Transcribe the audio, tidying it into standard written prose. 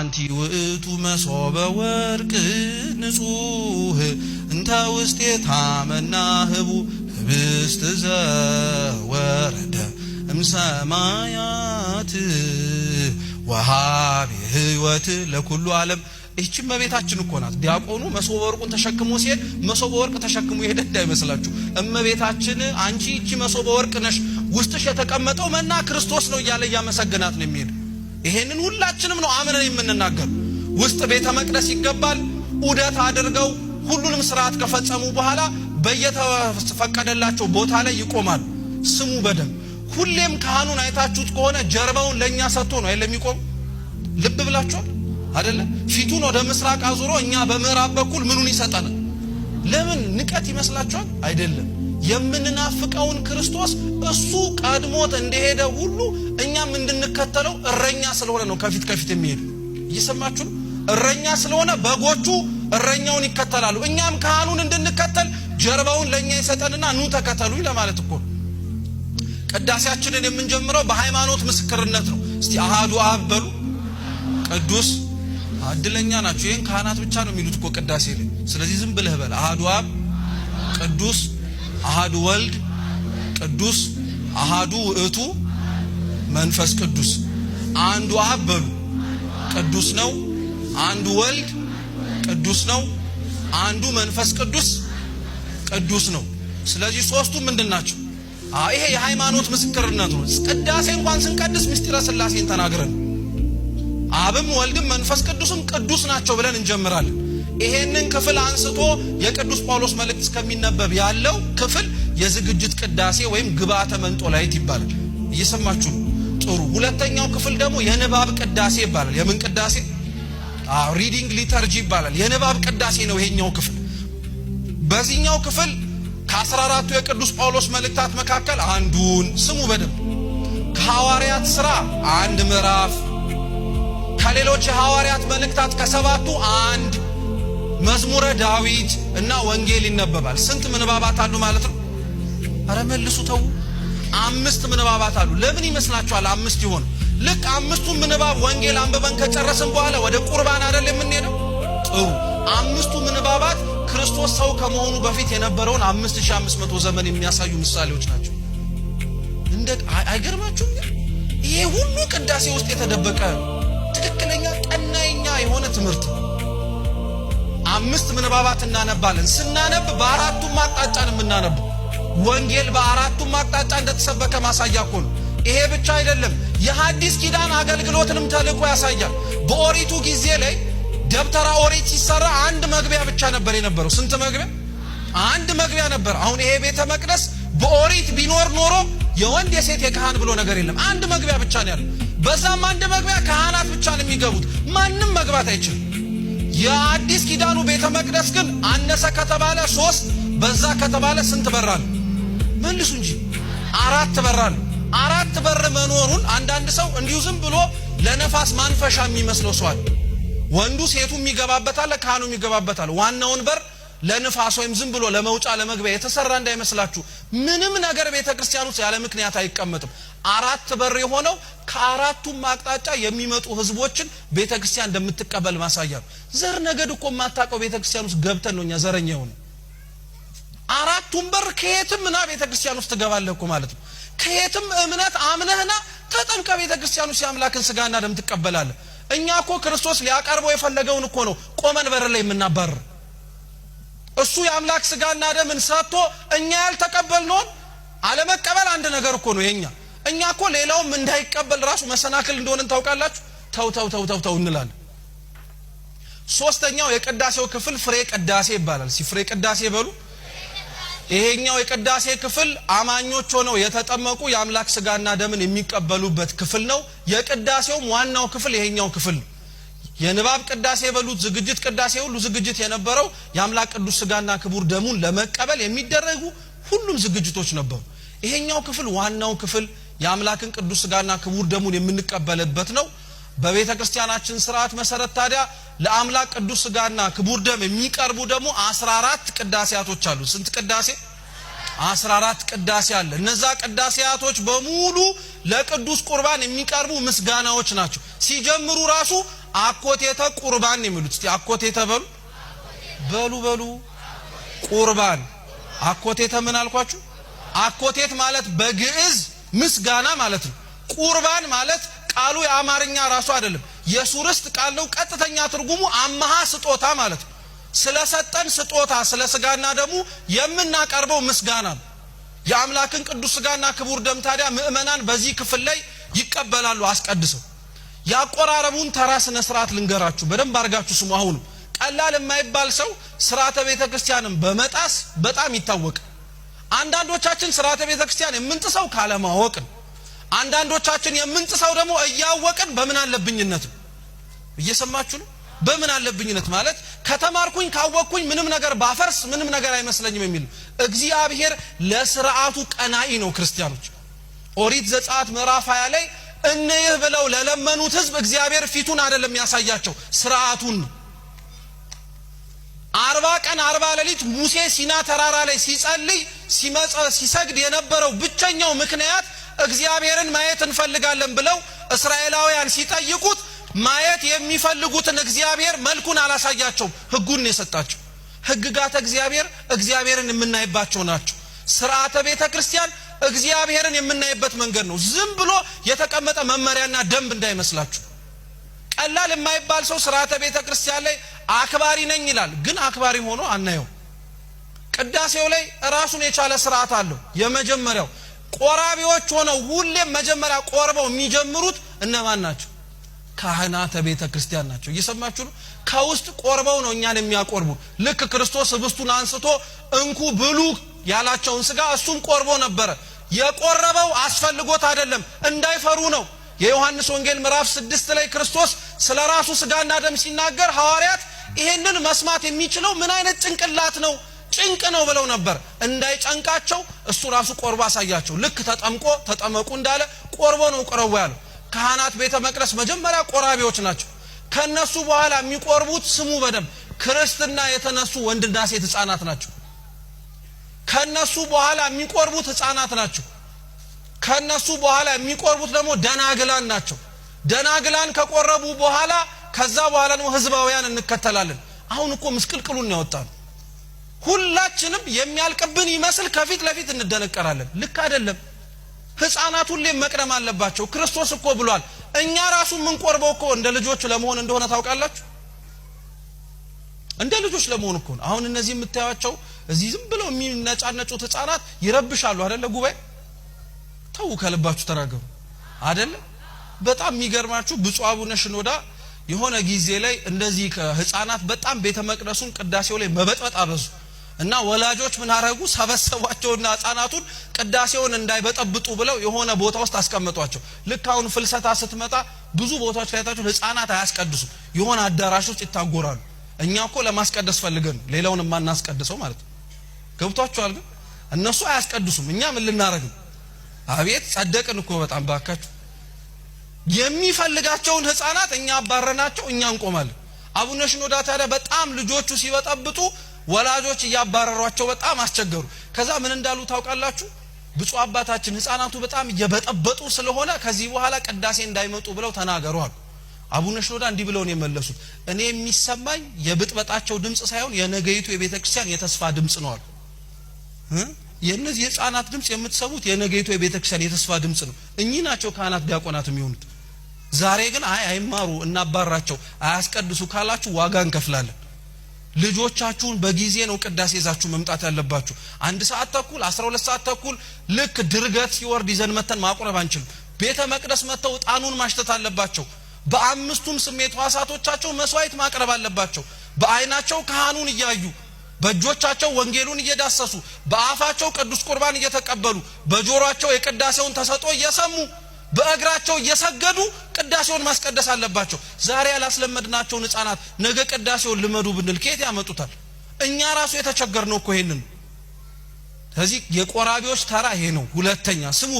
አንቲ ውእቱ መሶበ ወርቅ ንጹህ እንተ ውስቴታ መናህቡ ህብስት ዘወረደ እምሰማያት ወሃቢ ህይወት ለኩሉ ዓለም። እቺ እመቤታችን እኮ ናት። ዲያቆኑ መሶበ ወርቁን ተሸክሞ ሲሄድ መሶበ ወርቅ ተሸክሞ ይሄድ እንዳይመስላችሁ። እመቤታችን አንቺ እቺ መሶበ ወርቅ ነሽ፣ ውስጥሽ የተቀመጠው መና ክርስቶስ ነው እያለ ያመሰግናት ነው የሚሄድ። ይሄንን ሁላችንም ነው አምነን የምንናገር። ውስጥ ቤተ መቅደስ ይገባል። ዑደት አድርገው ሁሉንም ስርዓት ከፈጸሙ በኋላ በየተፈቀደላቸው ቦታ ላይ ይቆማል። ስሙ በደም ሁሌም ካህኑን አይታችሁት ከሆነ ጀርባውን ለኛ ሰጥቶ ነው አይደለም የሚቆም። ልብ ብላችኋል አይደለ? ፊቱን ወደ ምስራቅ አዙሮ እኛ በምዕራብ በኩል ምኑን ይሰጠናል? ለምን ንቀት ይመስላችኋል? አይደለም። የምንናፍቀውን ክርስቶስ እሱ ቀድሞት እንደሄደ ሁሉ እኛም እንድንከተለው እረኛ ስለሆነ ነው ከፊት ከፊት የሚሄድ። እየሰማችሁ ነው? እረኛ ስለሆነ በጎቹ እረኛውን ይከተላሉ። እኛም ካህኑን እንድንከተል ጀርባውን ለኛ ይሰጠንና ኑ ተከተሉኝ ለማለት እኮ። ቅዳሴያችንን የምንጀምረው በሃይማኖት ምስክርነት ነው። እስቲ አሃዱ አብ በሉ። ቅዱስ አድለኛ ናቸው። ይሄን ካህናት ብቻ ነው የሚሉት እኮ ቅዳሴ ላይ። ስለዚህ ዝም ብለህ በል አሃዱ አብ ቅዱስ፣ አሃዱ ወልድ ቅዱስ፣ አሃዱ ውእቱ መንፈስ ቅዱስ። አንዱ አብ በሉ ቅዱስ ነው፣ አንዱ ወልድ ቅዱስ ነው፣ አንዱ መንፈስ ቅዱስ ቅዱስ ነው። ስለዚህ ሶስቱ ምንድናቸው? ይሄ የሃይማኖት ምስክርነት ነው። ቅዳሴ እንኳን ስንቀድስ ምስጢረ ሥላሴን ተናግረን አብም ወልድም መንፈስ ቅዱስም ቅዱስ ናቸው ብለን እንጀምራለን። ይሄንን ክፍል አንስቶ የቅዱስ ጳውሎስ መልእክት እስከሚነበብ ያለው ክፍል የዝግጅት ቅዳሴ ወይም ግብአተ መንጦላይት ይባላል። እየሰማችሁ ጥሩ። ሁለተኛው ክፍል ደግሞ የንባብ ቅዳሴ ይባላል። የምን ቅዳሴ? ሪዲንግ ሊተርጂ ይባላል። የንባብ ቅዳሴ ነው ይሄኛው ክፍል። በዚህኛው ክፍል ከ14ቱ የቅዱስ ጳውሎስ መልእክታት መካከል አንዱን ስሙ በደንብ። ከሐዋርያት ሥራ አንድ ምዕራፍ፣ ከሌሎች የሐዋርያት መልእክታት ከሰባቱ አንድ፣ መዝሙረ ዳዊት እና ወንጌል ይነበባል። ስንት ምንባባት አሉ ማለት ነው? አረ መልሱ ተው። 5 ምንባባት አሉ። ለምን ይመስላችኋል 5 ይሆን? ልክ 5ቱ ምንባብ ወንጌል አንብበን ከጨረስን በኋላ ወደ ቁርባን አይደል የምንሄደው? ጥሩ። 5ቱ ምንባባት ክርስቶስ ሰው ከመሆኑ በፊት የነበረውን 5500 ዘመን የሚያሳዩ ምሳሌዎች ናቸው። አይገርማችሁም? ይሄ ሁሉ ቅዳሴ ውስጥ የተደበቀ ትክክለኛ ቀናይኛ የሆነ ትምህርት። 5 ምንባባት እናነባለን። ስናነብ በአራቱም አቅጣጫ ነው የምናነበው። ወንጌል በአራቱም አቅጣጫ እንደተሰበከ ማሳያ እኮ ነው። ይሄ ብቻ አይደለም፣ የሐዲስ ኪዳን አገልግሎትንም ተልእኮ ያሳያል። በኦሪቱ ጊዜ ላይ ደብተራ ኦሪት ሲሰራ አንድ መግቢያ ብቻ ነበር የነበረው። ስንት መግቢያ? አንድ መግቢያ ነበር። አሁን ይሄ ቤተ መቅደስ በኦሪት ቢኖር ኖሮ የወንድ የሴት የካህን ብሎ ነገር የለም። አንድ መግቢያ ብቻ ነው ያለው። በዛም አንድ መግቢያ ካህናት ብቻ ነው የሚገቡት። ማንም መግባት አይችልም። የአዲስ ኪዳኑ ቤተ መቅደስ ግን አነሰ ከተባለ 3 በዛ ከተባለ ስንት በር አለ? መልሱ እንጂ 4 በር አለ። 4 በር መኖሩን አንዳንድ ሰው እንዲሁ ዝም ብሎ ለነፋስ ማንፈሻ የሚመስለው ሰው አለ። ወንዱ ሴቱ የሚገባበታል፣ ካህኑ የሚገባበታል። ዋናውን በር ለንፋስ ወይም ዝም ብሎ ለመውጫ ለመግቢያ የተሰራ እንዳይመስላችሁ። ምንም ነገር ቤተክርስቲያን ውስጥ ያለ ምክንያት አይቀመጥም። 4 በር የሆነው ከአራቱም አቅጣጫ የሚመጡ ህዝቦችን ቤተክርስቲያን እንደምትቀበል ማሳያ ነው። ዘር ነገድ እኮ የማታውቀው ቤተክርስቲያን ውስጥ ገብተን ነው እኛ ዘረኛ የሆነ። 4ቱም በር ከየትም ና ቤተክርስቲያን ውስጥ ትገባለህ እኮ ማለት ነው። ከየትም እምነት አምነህና ተጠምቀ ቤተክርስቲያን ውስጥ የአምላክን ስጋና ደም ትቀበላለህ። እኛ እኮ ክርስቶስ ሊያቀርበው የፈለገውን እኮ ነው ቆመን በር ላይ የምናባረር። እሱ የአምላክ ስጋና ደምን ሰጥቶ እኛ ያልተቀበልነውን አለመቀበል አንድ ነገር እኮ ነው የኛ። እኛ እኮ ሌላውም እንዳይቀበል ራሱ መሰናክል እንደሆነን ታውቃላችሁ። ተው እንላለን። ሶስተኛው የቅዳሴው ክፍል ፍሬ ቅዳሴ ይባላል። ፍሬ ቅዳሴ በሉ። ይሄኛው የቅዳሴ ክፍል አማኞች ሆነው የተጠመቁ የአምላክ ስጋና ደምን የሚቀበሉበት ክፍል ነው። የቅዳሴውም ዋናው ክፍል ይሄኛው ክፍል ነው። የንባብ ቅዳሴ በሉት፣ ዝግጅት ቅዳሴ ሁሉ ዝግጅት የነበረው የአምላክ ቅዱስ ስጋና ክቡር ደሙን ለመቀበል የሚደረጉ ሁሉም ዝግጅቶች ነበሩ። ይሄኛው ክፍል ዋናው ክፍል የአምላክን ቅዱስ ስጋና ክቡር ደሙን የምንቀበልበት ነው። በቤተ ክርስቲያናችን ሥርዓት መሰረት ታዲያ ለአምላክ ቅዱስ ስጋና ክቡር ደም የሚቀርቡ ደግሞ 14 ቅዳሴያቶች አሉ። ስንት ቅዳሴ? 14 ቅዳሴ አለ። እነዛ ቅዳሴያቶች በሙሉ ለቅዱስ ቁርባን የሚቀርቡ ምስጋናዎች ናቸው። ሲጀምሩ ራሱ አኮቴተ ቁርባን የሚሉት። እስቲ አኮቴተ በሉ ቁርባን አኮቴተ ምን አልኳችሁ? አኮቴት ማለት በግዕዝ ምስጋና ማለት ነው። ቁርባን ማለት ቃሉ የአማርኛ ራሱ አይደለም፣ የሱርስት ቃል ነው። ቀጥተኛ ትርጉሙ አማሃ ስጦታ ማለት ነው። ስለሰጠን ስጦታ ስለ ስጋና ደሙ የምናቀርበው ምስጋና ነው። የአምላክን ቅዱስ ስጋና ክቡር ደም ታዲያ ምእመናን በዚህ ክፍል ላይ ይቀበላሉ አስቀድሰው። ያቆራረቡን ተራ ስነ ስርዓት ልንገራችሁ በደንብ አርጋችሁ ስሙ። አሁን ቀላል የማይባል ሰው ስርዓተ ቤተ ክርስቲያንን በመጣስ በጣም ይታወቅ። አንዳንዶቻችን ስርዓተ ቤተ ክርስቲያን የምንጥሰው ካለማወቅ ነው። አንዳንዶቻችን የምንጥሰው ደግሞ እያወቅን በምን አለብኝነት ነው። እየሰማችሁ ነው? በምን አለብኝነት ማለት ከተማርኩኝ ካወቅኩኝ ምንም ነገር ባፈርስ ምንም ነገር አይመስለኝም የሚል እግዚአብሔር ለስርዓቱ ቀናኢ ነው። ክርስቲያኖች ኦሪት ዘጸአት ምዕራፍ 20 ላይ እነይህ ብለው ለለመኑት ህዝብ እግዚአብሔር ፊቱን አይደለም ያሳያቸው ስርዓቱን። 40 ቀን 40 ሌሊት ሙሴ ሲና ተራራ ላይ ሲጸልይ ሲሰግድ የነበረው ብቸኛው ምክንያት እግዚአብሔርን ማየት እንፈልጋለን ብለው እስራኤላውያን ሲጠይቁት ማየት የሚፈልጉትን እግዚአብሔር መልኩን አላሳያቸው፣ ህጉን ነው የሰጣቸው። ህግጋተ እግዚአብሔርን የምናይባቸው ናቸው። ስርዓተ ቤተ ክርስቲያን እግዚአብሔርን የምናይበት መንገድ ነው። ዝም ብሎ የተቀመጠ መመሪያና ደንብ እንዳይመስላችሁ። ቀላል የማይባል ሰው ስርዓተ ቤተ ክርስቲያን ላይ አክባሪ ነኝ ይላል፣ ግን አክባሪ ሆኖ አናየው። ቅዳሴው ላይ ራሱን የቻለ ስርዓት አለው። የመጀመሪያው ቆራቢዎች ሆነው ሁሌም መጀመሪያ ቆርበው የሚጀምሩት እነማን ናቸው? ካህናተ ቤተ ክርስቲያን ናቸው። እየሰማችሁ ነው? ከውስጥ ቆርበው ነው እኛን የሚያቆርቡ። ልክ ክርስቶስ ህብስቱን አንስቶ እንኩ ብሉ ያላቸውን ስጋ እሱም ቆርቦ ነበረ። የቆረበው አስፈልጎት አይደለም፣ እንዳይፈሩ ነው። የዮሐንስ ወንጌል ምዕራፍ 6 ላይ ክርስቶስ ስለራሱ ስጋና ደም ሲናገር ሐዋርያት ይሄንን መስማት የሚችለው ምን አይነት ጭንቅላት ነው? ጭንቅ ነው ብለው ነበር። እንዳይጨንቃቸው እሱ ራሱ ቆርቦ አሳያቸው። ልክ ተጠመቁ እንዳለ ቆርቦ ነው ቆረቦ ያለው። ካህናት ቤተ መቅደስ መጀመሪያ ቆራቢዎች ናቸው። ከነሱ በኋላ የሚቆርቡት ስሙ በደም ክርስትና የተነሱ ወንድና ሴት ህፃናት ናቸው። ከነሱ በኋላ የሚቆርቡት ህፃናት ናቸው። ከነሱ በኋላ የሚቆርቡት ደግሞ ደናግላን ናቸው። ደናግላን ከቆረቡ በኋላ ከዛ በኋላ ነው ህዝባውያን እንከተላለን። አሁን እኮ ምስቅልቅሉን ያወጣን ሁላችንም የሚያልቅብን ይመስል ከፊት ለፊት እንደነቀራለን። ልክ አይደለም። ህፃናት ሁሌ መቅደም አለባቸው። ክርስቶስ እኮ ብሏል እኛ ራሱ ምን ቆርበው እኮ እንደ ልጆች ለመሆን እንደሆነ ታውቃላችሁ። እንደ ልጆች ለመሆን እኮ ነው። አሁን እነዚህ የምታዩቸው እዚህ ዝም ብለው የሚነጫነጩት ህፃናት ይረብሻሉ አይደለ? ጉባኤ ተው ከልባችሁ ተናገሩ አይደለ? በጣም የሚገርማችሁ ብፁዕ አቡነ ሽኖዳ የሆነ ጊዜ ላይ እንደዚህ ከህፃናት በጣም ቤተ መቅደሱን ቅዳሴው ላይ መበጥበጥ አበዙ እና ወላጆች ምን አረጉ? ሰበሰቧቸውና ህፃናቱን ቅዳሴውን እንዳይበጠብጡ ብለው የሆነ ቦታ ውስጥ አስቀመጧቸው። ልክ አሁን ፍልሰታ ስትመጣ ብዙ ቦታዎች ላይ ታያችሁ ህፃናት አያስቀድሱም፣ የሆነ አዳራሽ ውስጥ ይታጎራሉ። እኛ እኮ ለማስቀደስ ፈልገን ሌላውን ማናስቀድሰው ማለት ነው። ገብቷችኋል? ግን እነሱ አያስቀድሱም፣ እኛ ምን ልናረግ ነው? አቤት ጸደቅን እኮ በጣም ባካችሁ። የሚፈልጋቸውን ህፃናት እኛ አባረናቸው፣ እኛ እንቆማለን። አቡነ ሽኖዳ ታዲያ በጣም ልጆቹ ሲበጠብጡ ወላጆች እያባረሯቸው በጣም አስቸገሩ። ከዛ ምን እንዳሉ ታውቃላችሁ? ብፁዕ አባታችን ህፃናቱ በጣም እየበጠበጡ ስለሆነ ከዚህ በኋላ ቅዳሴ እንዳይመጡ ብለው ተናገሩ አሉ። አቡነ ሽኖዳ እንዲህ ብለው ነው የመለሱት፣ እኔ የሚሰማኝ የብጥበጣቸው ድምጽ ሳይሆን የነገይቱ የቤተ ክርስቲያን የተስፋ ድምጽ ነው አሉ። የነዚህ የህፃናት ድምጽ የምትሰሙት የነገይቱ የቤተ ክርስቲያን የተስፋ ድምጽ ነው። እኚህ ናቸው ካህናት ዲያቆናት የሚሆኑት። ዛሬ ግን አይማሩ እናባራቸው አያስቀድሱ ካላችሁ ዋጋ እንከፍላለን። ልጆቻችሁን በጊዜ ነው ቅዳሴ ይዛችሁ መምጣት ያለባችሁ። 1 ሰዓት ተኩል 12 ሰዓት ተኩል ልክ ድርገት ሲወርድ ይዘን መተን ማቁረብ አንችልም። ቤተ መቅደስ መተው ጣኑን ማሽተት አለባቸው። በአምስቱም ስሜት ዋሳቶቻቸው መስዋዕት ማቅረብ አለባቸው። በአይናቸው ካህኑን እያዩ በእጆቻቸው ወንጌሉን እየዳሰሱ በአፋቸው ቅዱስ ቁርባን እየተቀበሉ በጆሮአቸው የቅዳሴውን ተሰጥኦ እየሰሙ በእግራቸው እየሰገዱ ቅዳሴውን ማስቀደስ አለባቸው። ዛሬ ያላስለመድናቸውን ህፃናት ነገ ቅዳሴውን ልመዱ ብንል ከየት ያመጡታል? እኛ ራሱ የተቸገርነው እኮ ይሄንን። ስለዚህ የቆራቢዎች ተራ ይሄ ነው። ሁለተኛ ስሙ